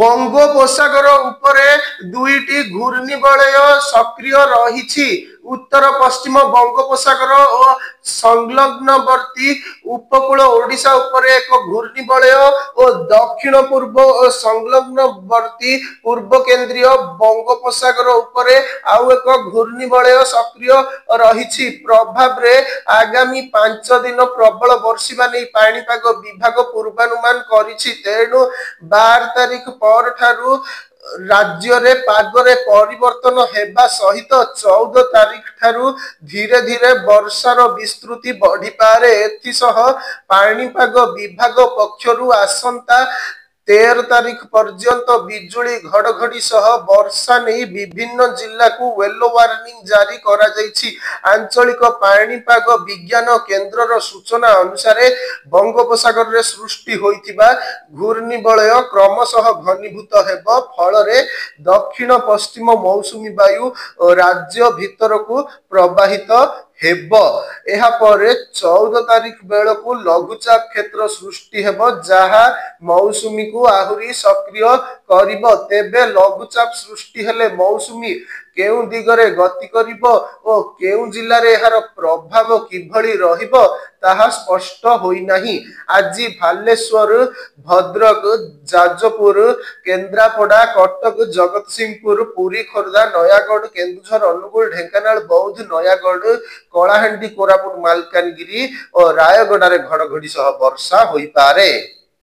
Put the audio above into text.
बंगोपसागर उपरे दुईटी घूर्णिबलय सक्रिय रही। उत्तर पश्चिम बंगोपसागर और संलग्नवर्ती उपकूल ओडिशा उपरे एक घूर्णिबलय और दक्षिण पूर्व और संलग्नवर्ती पूर्व केंद्रीय बंगोपसागर उपरे आउ एक घूर्णिबलय सक्रिय रही। प्रभाव रे आगामी 5 दिन प्रबल वर्षा नहीं पाणीपाग विभाग पूर्वानुमान करिछि। तेणु 12 तारीख पर ठारू राज्य रे पागरे परिवर्तन हेबा सहित 14 तारीख ठारू धीरे धीरे वर्षार विस्तृति बढ़ी पारे। एथिसह पाणीपाग विभाग पक्षरु आसंता 13 तारीख पर्यंत बिजुली घड़घड़ी सह वर्षा नहीं विभिन्न जिला को येलो वार्निंग जारी करा जायछि। आंचलिक पाणीपाग विज्ञान केन्द्रर सूचना अनुसार बंगोपसागर रे सृष्टि होइथिबा घूर्णिबलय क्रमशः घनीभूत हेब फल रे दक्षिण पश्चिम मौसुमी वायु राज्य भीतर को प्रवाहित हेब। एहा परे 14 तारीख बेलू लघुचाप क्षेत्र सृष्टि हेब जहा मौसुमी को आहुरी सक्रिय करिब। तेबे लघुचाप सृष्टि हेले मौसुमी केउ दिगरे गति करिब ओ केउ जिल्ला रे एहार प्रभाव किभଳି रहिब ताहा स्पष्ट होई नाही। आज भालेश्वर भद्रक जाजपुर केन्द्रापड़ा कटक जगतसिंहपुर पुरी खोर्धा नयागढ़ केन्दुझर अनुगुल ढेंकानाल बौद्ध नयागढ़ कलाहांडी कोरापुट मालकानगिरी और रायगड़ा रे घड़घड़ी सह वर्षा होई पारे।